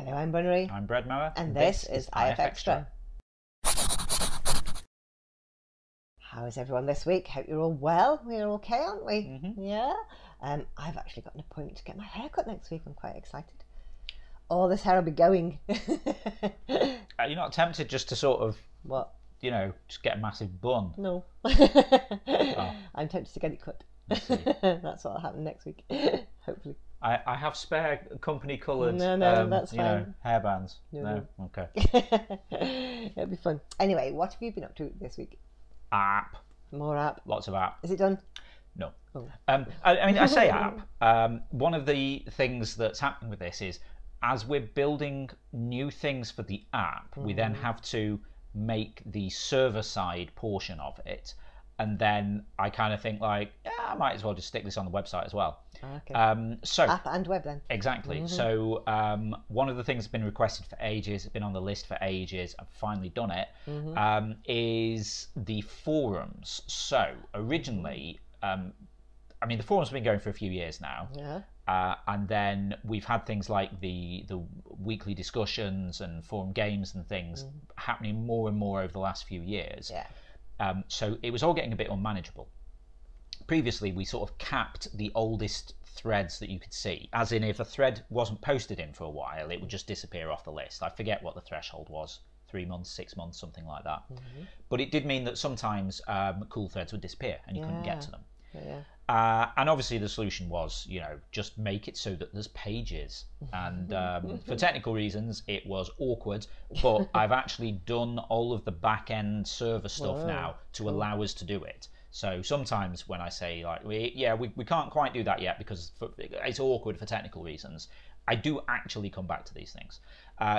Hello, I'm Bunnery. I'm Bread Mower. And this is IFXtra. How is everyone this week? Hope you're all well. We're okay, aren't we? Mm-hmm. Yeah. I've actually got an appointment to get my hair cut next week. I'm quite excited. All this hair will be going. Are you not tempted just to sort of, What? you know, just get a massive bun? No. Oh. I'm tempted to get it cut. I see. That's what'll happen next week, hopefully. I have spare company coloured that's fine. hairbands. No. Okay. It'll be fun. Anyway, what have you been up to this week? App. More app. Lots of app. Is it done? No. Oh. I mean, I say app. One of the things that's happening with this is, as we're building new things for the app, we then have to make the server side portion of it. And then I kind of think like, yeah, I might as well just stick this on the website as well. Okay. So app and web then. Exactly. So one of the things that's been requested for ages, it's been on the list for ages, I've finally done it, is the forums. So originally, I mean, the forums have been going for a few years now. Yeah. And then we've had things like the weekly discussions and forum games and things happening more and more over the last few years. Yeah. So it was all getting a bit unmanageable. Previously, we sort of capped the oldest threads that you could see, as in if a thread wasn't posted in for a while, it would just disappear off the list. I forget what the threshold was, 3 months, 6 months, something like that. But it did mean that sometimes cool threads would disappear and you couldn't get to them. Yeah. And obviously the solution was, you know, just make it so that there's pages. And for technical reasons, it was awkward, but I've actually done all of the back-end server stuff now to allow us to do it. So sometimes when I say like, we can't quite do that yet because it's awkward for technical reasons, I do actually come back to these things.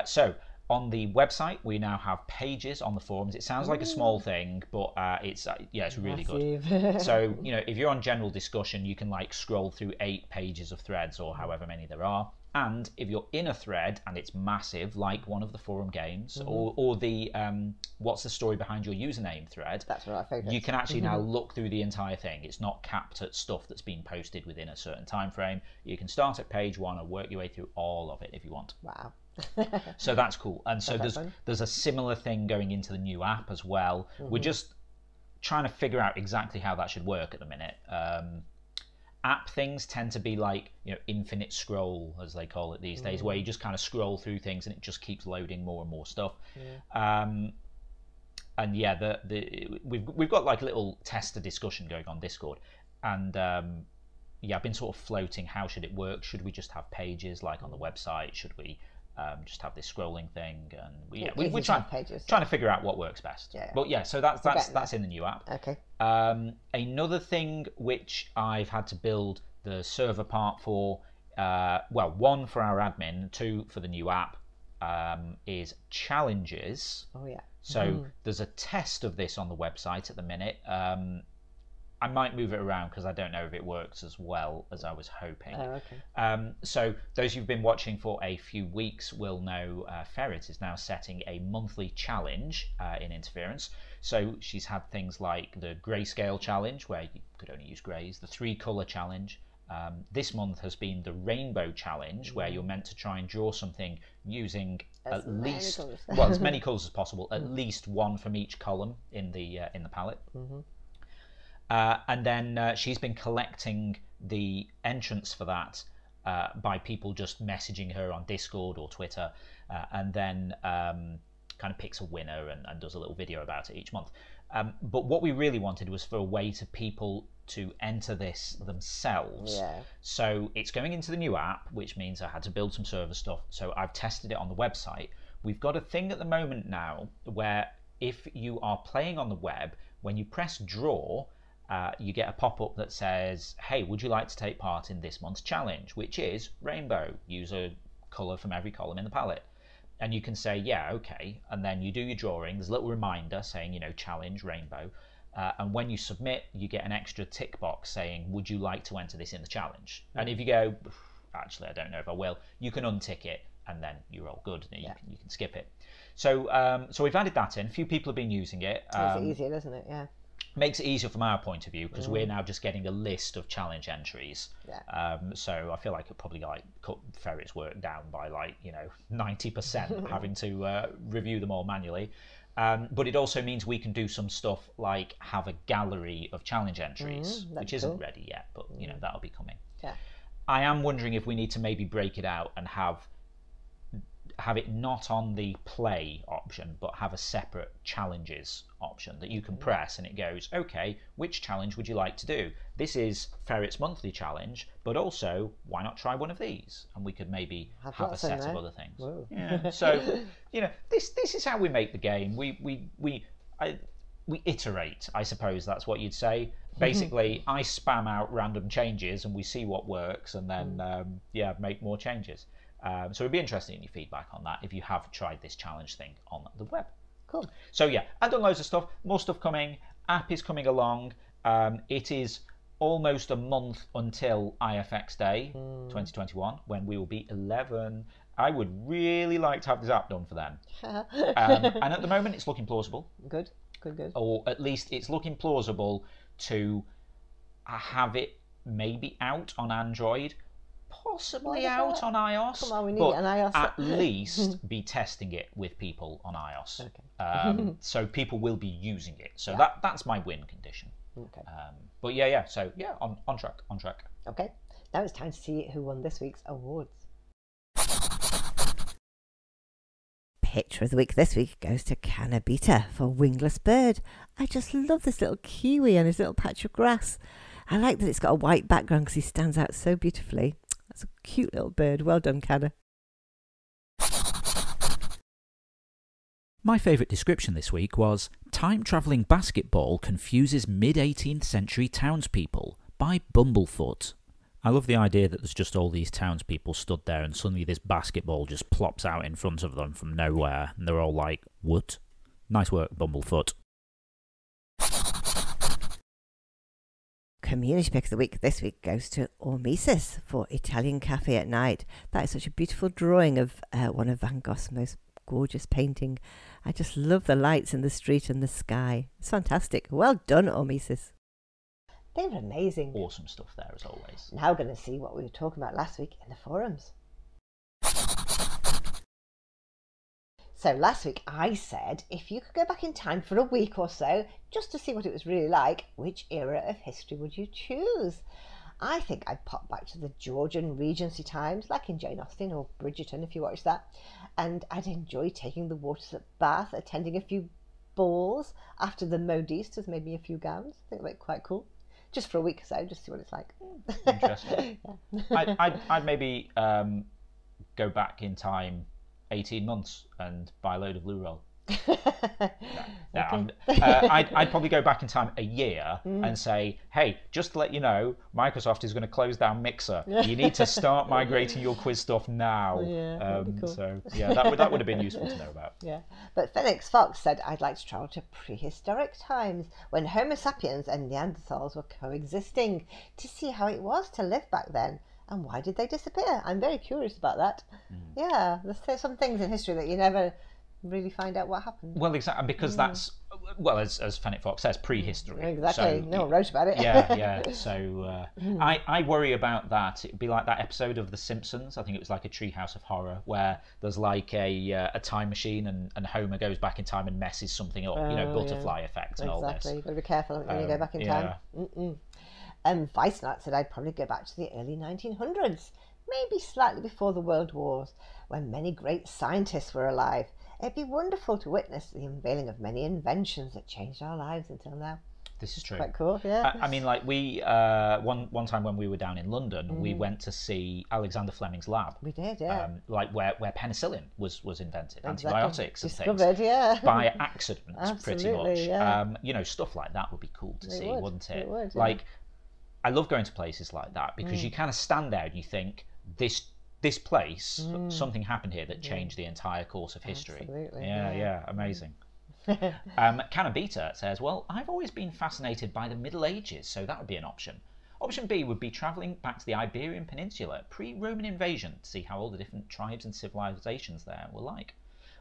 So on the website, we now have pages on the forums. It sounds like a small thing, but it's really good. So, you know, if you're on general discussion, you can like scroll through 8 pages of threads or however many there are. And if you're in a thread and it's massive, like one of the forum games or the what's the story behind your username thread, that's what I figured. You can actually now look through the entire thing. It's not capped at stuff that's been posted within a certain time frame. You can start at page 1 and work your way through all of it if you want. Wow. So that's cool. And so there's a similar thing going into the new app as well. We're just trying to figure out exactly how that should work at the minute. App things tend to be like, you know, infinite scroll, as they call it these days, where you just kind of scroll through things and it just keeps loading more and more stuff. And yeah, we've got like a little tester discussion going on Discord, and yeah, I've been sort of floating, how should it work? Should we just have pages like on the website? Should we just have this scrolling thing? And we're trying to figure out what works best. But yeah, so that's in the new app. Okay. Another thing which I've had to build the server part for, well, 1 for our admin, 2 for the new app, is challenges. Oh yeah. So there's a test of this on the website at the minute. I might move it around because I don't know if it works as well as I was hoping. Oh, okay. So those who've been watching for a few weeks will know Ferret is now setting a monthly challenge in Interference. So she's had things like the grayscale challenge, where you could only use greys, the 3-colour challenge. This month has been the rainbow challenge, where you're meant to try and draw something using at least as many colours as possible, at least 1 from each column in the palette. And then she's been collecting the entrants for that by people just messaging her on Discord or Twitter, and then kind of picks a winner and does a little video about it each month. But what we really wanted was for a way to people to enter this themselves. So it's going into the new app, which means I had to build some server stuff. So I've tested it on the website. We've got a thing at the moment now where if you are playing on the web, when you press draw, you get a pop-up that says, hey, would you like to take part in this month's challenge, which is rainbow. Use a colour from every column in the palette. And you can say, yeah, okay. And then you do your drawing. There's a little reminder saying, you know, challenge, rainbow. And when you submit, you get an extra tick box saying, would you like to enter this in the challenge? And if you go, actually, I don't know if I will, you can untick it and then you're all good. You can skip it. So so we've added that in. A few people have been using it. Makes it easier, doesn't it? Yeah. Makes it easier from our point of view because we're now just getting a list of challenge entries. Yeah. So I feel like it probably like cut Ferret's work down by 90% having to review them all manually. But it also means we can do some stuff like have a gallery of challenge entries, which isn't ready yet, but that'll be coming. Yeah. I am wondering if we need to maybe break it out and have it not on the play option, but have a separate challenges option that you can press and it goes, okay, which challenge would you like to do? This is Ferret's monthly challenge, but also why not try one of these? And we could maybe have a set of other things. Yeah. So this is how we make the game. We iterate, I suppose that's what you'd say. Basically, I spam out random changes and we see what works, and then make more changes. So it'd be interesting in your feedback on that if you have tried this challenge thing on the web. Cool. So yeah, I've done loads of stuff. More stuff coming. App is coming along. It is almost a month until IFX Day 2021, when we will be 11. I would really like to have this app done for then. And at the moment, it's looking plausible. Good. Or at least it's looking plausible to have it maybe out on Android, possibly out on iOS, Come on, we need but it on iOS. at least be testing it with people on iOS. Okay. So people will be using it. So that's my win condition. Okay. But yeah. So yeah, on track. Okay. Now it's time to see who won this week's awards. Picture of the week this week goes to Cannabita for Wingless Bird. I just love this little kiwi and his little patch of grass. I like that it's got a white background because he stands out so beautifully. That's a cute little bird. Well done, Canna. My favourite description this week was "Time-travelling basketball confuses mid-18th century townspeople" by Bumblefoot. I love the idea that there's just all these townspeople stood there and suddenly this basketball just plops out in front of them from nowhere and they're all like, what? Nice work, Bumblefoot. Community pick of the week this week goes to Ormesis for Italian Cafe at Night. That is such a beautiful drawing of one of Van Gogh's most gorgeous painting. I just love the lights in the street and the sky. It's fantastic. Well done, Ormesis. They were amazing. Awesome stuff there as always. Now we're going to see what we were talking about last week in the forums. So last week I said if you could go back in time for a week or so just to see what it was really like, which era of history would you choose? I think I'd pop back to the Georgian Regency times, like in Jane Austen or Bridgerton if you watch that, and I'd enjoy taking the waters at Bath, attending a few balls after the modistas made me a few gowns. I think that'd be quite cool. Just for a week or so, just see what it's like. Interesting. I'd maybe go back in time 18 months and buy a load of loo roll. I'd probably go back in time a year and say, hey, just to let you know, Microsoft is going to close down Mixer. You need to start migrating your quiz stuff now. That'd be cool. So yeah, that would have been useful to know about. Yeah, but Phoenix Fox said I'd like to travel to prehistoric times when Homo sapiens and Neanderthals were coexisting to see how it was to live back then. And why did they disappear? I'm very curious about that. Yeah, there's some things in history that you never really find out what happened. Well, exactly, because that's, well, as Fennec Fox says, prehistory. Exactly, so, no one wrote about it. Yeah. So I worry about that. It'd be like that episode of The Simpsons. I think it was like a Treehouse of Horror, where there's like a time machine and Homer goes back in time and messes something up. Butterfly effect and all this. Exactly, you've got to be careful when you go back in time. Vice Nut said I'd probably go back to the early 1900s, maybe slightly before the World Wars, when many great scientists were alive. It'd be wonderful to witness the unveiling of many inventions that changed our lives until now. This is true. Quite cool, yeah. I mean, like we one time when we were down in London, we went to see Alexander Fleming's lab. We did, yeah. Like where penicillin was invented, Exactly. antibiotics and Discovered, things. yeah. By accident, pretty much. Yeah. Stuff like that would be cool to see, wouldn't it? It would, yeah. Like, I love going to places like that because you kind of stand there and you think this place, something happened here that changed the entire course of history. Absolutely, yeah, amazing. Cannabita says, well, I've always been fascinated by the Middle Ages, so that would be an option. Option B would be travelling back to the Iberian Peninsula, pre-Roman invasion, to see how all the different tribes and civilizations there were like.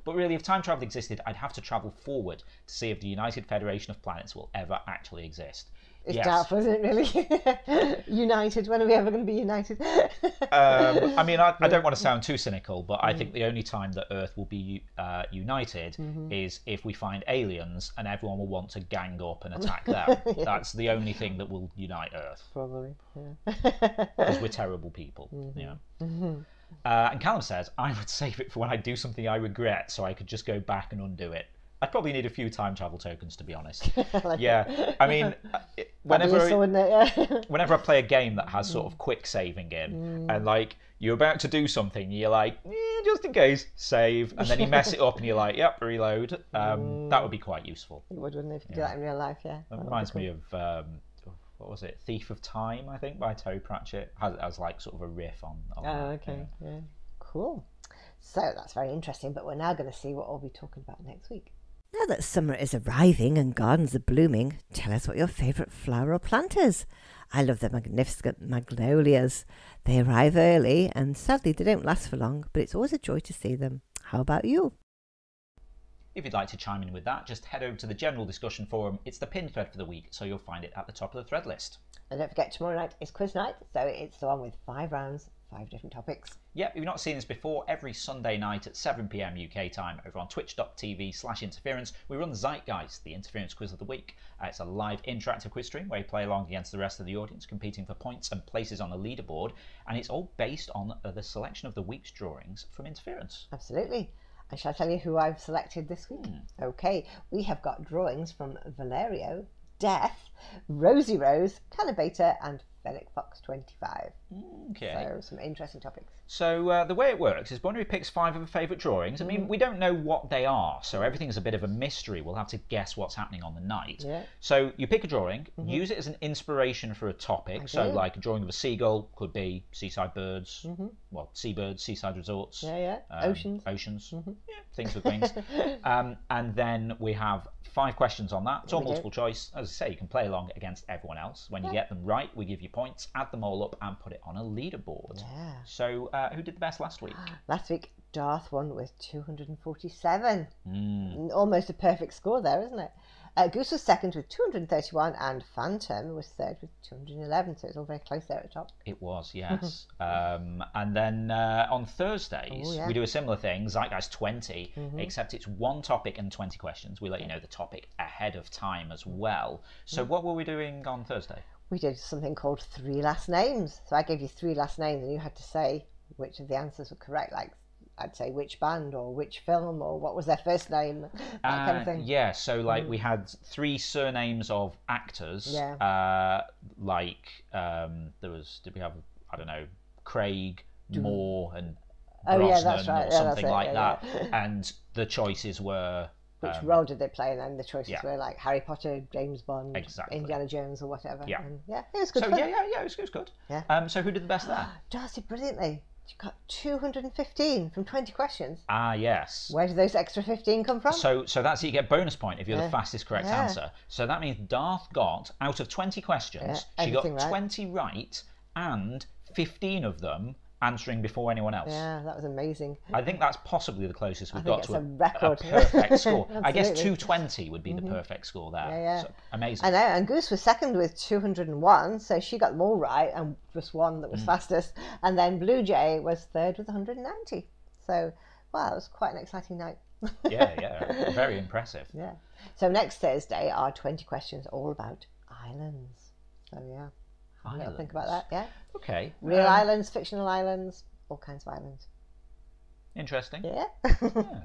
But really, if time travel existed, I'd have to travel forward to see if the United Federation of Planets will ever actually exist. It's Yes. doubtful, isn't it, really? United, when are we ever going to be united? I mean, I don't want to sound too cynical, but I think the only time that Earth will be united is if we find aliens and everyone will want to gang up and attack them. That's the only thing that will unite Earth. Probably, yeah. Because we're terrible people. Yeah. And Callum says, I would save it for when I do something I regret so I could just go back and undo it. I'd probably need a few time travel tokens, to be honest. Yeah, I mean, whenever I play a game that has sort of quick saving in, and like you're about to do something, you're like, just in case, save, and then you mess it up, and you're like, yep, reload. That would be quite useful. It would, wouldn't it, if you do that in real life? Yeah. It reminds me of what was it, Thief of Time, I think, by Terry Pratchett. Has like sort of a riff on Oh, that. okay, yeah, cool. So that's very interesting. But we're now going to see what we'll be talking about next week. Now that summer is arriving and gardens are blooming, tell us what your favourite flower or plant is. I love the magnificent magnolias. They arrive early and sadly they don't last for long, but it's always a joy to see them. How about you? If you'd like to chime in with that, just head over to the general discussion forum. It's the pinned thread for the week, so you'll find it at the top of the thread list. And don't forget, tomorrow night is quiz night, so it's the one with 5 rounds, 5 different topics. Yep, if you've not seen this before, every Sunday night at 7 PM UK time over on twitch.tv/interference, we run Zeitgeist, the interference quiz of the week. It's a live interactive quiz stream where you play along against the rest of the audience, competing for points and places on the leaderboard, and it's all based on the selection of the week's drawings from Interference. Absolutely. And shall I tell you who I've selected this week? Okay, we have got drawings from Valerio, Death, Rosie Rose, Canabata, and Fennec Fox 25. Okay. So some interesting topics. So the way it works is Bonnery picks 5 of her favourite drawings. I mean, we don't know what they are, so everything's a bit of a mystery. We'll have to guess what's happening on the night. Yeah. So you pick a drawing, use it as an inspiration for a topic. So like a drawing of a seagull could be seaside birds, well, seabirds, seaside resorts. Oceans. Yeah, things with wings. And then we have 5 questions on that. It's all multiple choice. As I say, you can play along against everyone else. When you get them right, we give you points, add them all up and put it on a leaderboard. Yeah. So who did the best last week? Last week, Darth won with 247. Almost a perfect score there, isn't it? Goose was second with 231 and Phantom was third with 211, so it's all very close there at the top. It was, yes. And then on Thursdays, we do a similar thing, Zeitgeist 20, except it's 1 topic and 20 questions. We let you know the topic ahead of time as well. So what were we doing on Thursday? We did something called 3 last names. So I gave you 3 last names and you had to say which of the answers were correct, like I'd say which band or which film or what was their first name, that kind of thing. Yeah, so like we had 3 surnames of actors. Yeah. There was, did we have, I don't know, Craig, Moore and Brosnan or something like that. And the choices were... Which role did they play? And then the choices were like Harry Potter, James Bond, Indiana Jones or whatever. Yeah, and it was good. So fun. It was good. Yeah. So who did the best there? Darcy, brilliantly. She got 215 from 20 questions. Ah, yes. Where did those extra 15 come from? So that's it. You get bonus point if you're the fastest correct answer. So that means Darth got, out of 20 questions, she got 20 right and 15 of them answering before anyone else. Yeah, that was amazing. I think that's possibly the closest we've got to a perfect score. I guess 220 would be the perfect score there. Yeah. So, amazing. I know, and Goose was second with 201, so she got them all right, and just one that was fastest. And then Blue Jay was third with 190. So, wow, it was quite an exciting night. Yeah, very impressive. Yeah. So next Thursday are 20 questions all about islands. So yeah. Islands. Think about that, yeah. Okay. Real islands, fictional islands, all kinds of islands. Interesting. Yeah.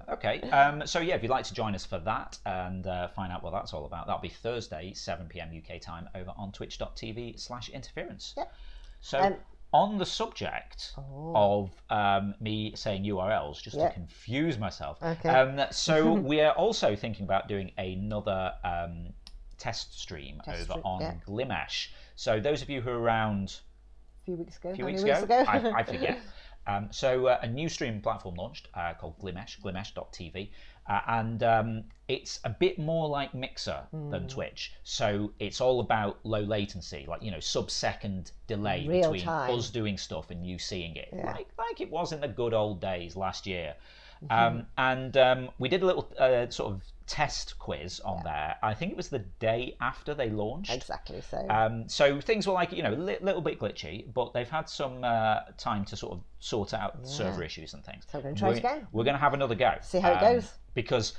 Okay. So yeah, if you'd like to join us for that and find out what that's all about, that'll be Thursday, 7 PM UK time over on twitch.tv/interference. Yeah. So on the subject of me saying URLs, just to confuse myself. Okay. So we're also thinking about doing another test stream on Glimesh. So those of you who are around a few weeks ago, I forget. So a new streaming platform launched called Glimesh, glimesh.tv, and it's a bit more like Mixer than Twitch. So it's all about low latency, like sub-second delay between us doing stuff and you seeing it, like it was in the good old days last year. And we did a little sort of test quiz on there. I think it was the day after they launched. Exactly so. So things were like, a little bit glitchy, but they've had some time to sort of sort out server issues and things. So we're going to try it again. We're going to have another go. See how it goes. Because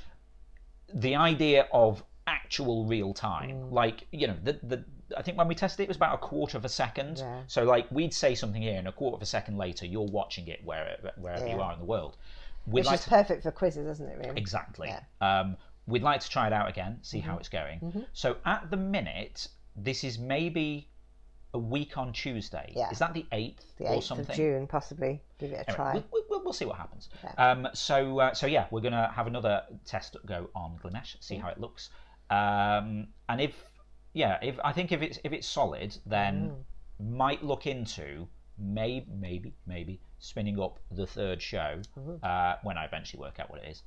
the idea of actual real time, like, I think when we tested it was about a quarter of a second. Yeah. So like we'd say something here and a quarter of a second later you're watching it wherever you are in the world. Which is perfect for quizzes, isn't it, really? Exactly. Yeah. We'd like to try it out again, see how it's going. So at the minute, this is maybe a week on Tuesday. Yeah. Is that the 8th The or 8th something? of June, possibly. Give it a try. We'll see what happens. Yeah. So yeah, we're going to have another test go on Glimesh, see how it looks. And if it's solid, then might look into maybe spinning up the third show when I eventually work out what it is.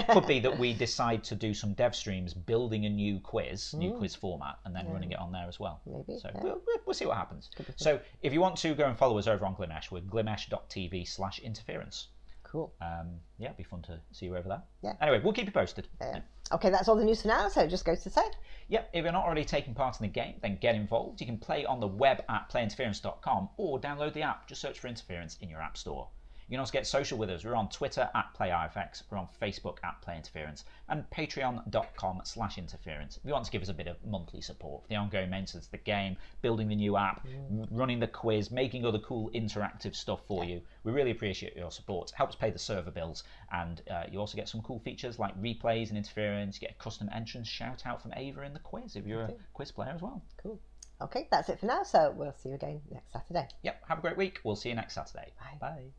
Could be that we decide to do some dev streams building a new quiz format, and then running it on there as well. Maybe. So we'll see what happens. So if you want to go and follow us over on Glimesh, we're glimesh.tv/interference. Cool. Yeah, it'd be fun to see you over there. Yeah. Anyway, we'll keep you posted. Okay, that's all the news for now, so it just goes to say. Yep, if you're not already taking part in the game, then get involved. You can play on the web at playinterference.com or download the app. Just search for Interference in your app store. You can also get social with us. We're on Twitter at PlayIFX, we're on Facebook at PlayInterference, and patreon.com/interference. If you want to give us a bit of monthly support for the ongoing maintenance of the game, building the new app, running the quiz, making other cool interactive stuff for you, we really appreciate your support. It helps pay the server bills, and you also get some cool features like replays and interference. You get a custom entrance shout out from Ava in the quiz if you're a quiz player as well. Cool. Okay, that's it for now, so we'll see you again next Saturday. Yep, have a great week. We'll see you next Saturday. Bye. Bye.